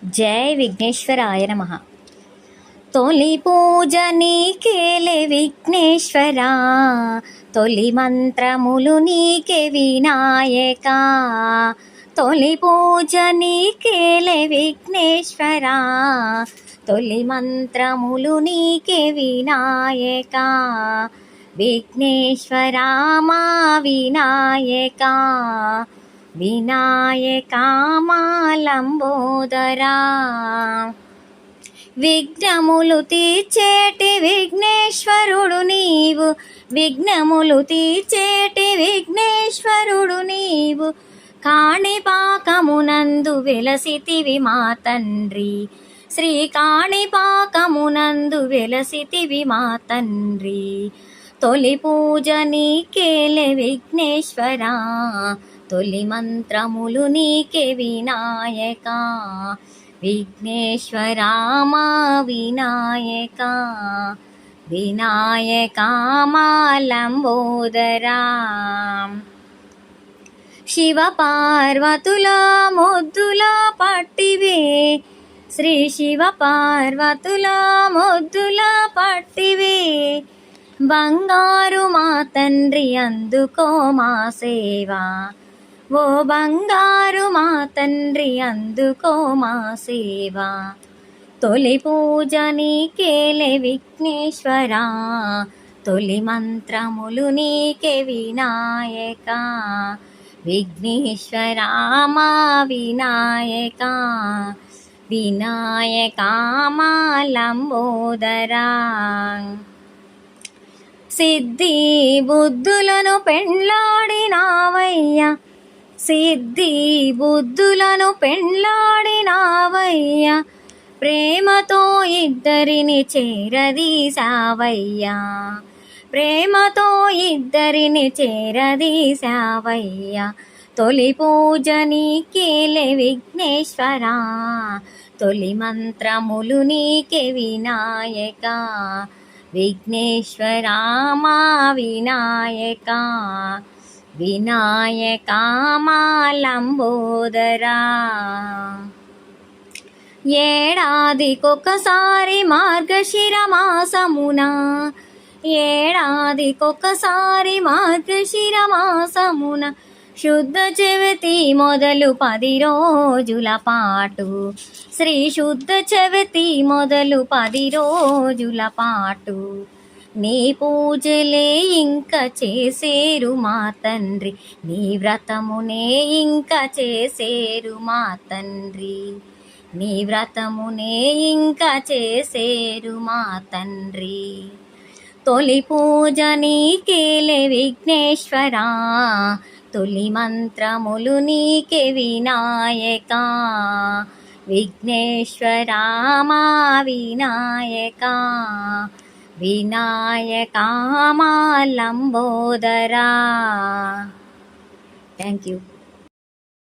జై విఘ్నేశ్వరాయ నమః. తొలి పూజ నీకేలే విఘ్నేశ్వరా, తొలి మంత్రములు నీకే వినాయకా. తొలి పూజ నీకేలే విఘ్నేశ్వరా, తొలి మంత్రములు నీకే వినాయకా. విఘ్నేశ్వరా మా వినాయకా, వినాయకా మా లంబోదరా. విఘ్నములు తీర్చేటి విఘ్నేశ్వరుడు నీవు, విఘ్నములు తీర్చేటి విఘ్నేశ్వరుడు నీవు. కాణిపాకమునందు వెలసితివి మా తండ్రి, శ్రీ కాణిపాకమునందు వెలసితివి మా తండ్రి. తొలి పూజ నీకేలే విఘ్నేశ్వరా, తొలి మంత్రములు నీకే వినాయకా. విఘ్నేశ్వరా మా వినాయకా, వినాయకా మా లంబోదరా. శివ పార్వతుల మొద్దుల పట్టివే, శ్రీ శివ పార్వతుల మొద్దుల పట్టివే. బంగారు మా తండ్రి అందుకో మా సేవా, ఓ బంగారు మా తండ్రి అందుకో మా సేవా. తొలి పూజ నీకేలే విఘ్నేశ్వరా, తొలి మంత్రములు నీకే వినాయకా. విఘ్నేశ్వరా మా వినాయకా, వినాయకా మా లంబోదరా. సిద్ధి బుద్ధులను పెండ్లాడినావయ్యా, సిద్ధి బుద్ధులను పెండ్లాడినావయ్యా. ప్రేమతో ఇద్దరిని చేరదీశావయ్యా, ప్రేమతో ఇద్దరిని చేరదీశావయ్యా. తొలి పూజ నీకేలే విఘ్నేశ్వరా, తొలి మంత్రములు నీకే వినాయకా. విఘ్నేశ్వరా మా వినాయకా, వినాయకా మా లంబోదరా. ఏడాదికొకసారి మార్గశిర మాసమున, ఏడాదికొకసారి మార్గశిర మాసమున. శుద్ధ చవితి మొదలు 10 రోజుల పాటు, శ్రీ శుద్ధ చవితి మొదలు 10 రోజుల పాటు. నీ పూజలే ఇంకా చేసేరు మా తండ్రి, నీ వ్రతమునే ఇంకా చేసేరు మా తండ్రి. నీ వ్రతమునే ఇంకా చేసేరు మా తండ్రి. తొలి పూజ నీకేలే విఘ్నేశ్వరా, తొలి మంత్రములు నీకే వినాయకా. విఘ్నేశ్వరా మా వినాయకా, వినాయకా మా లంబోదరా. Thank you.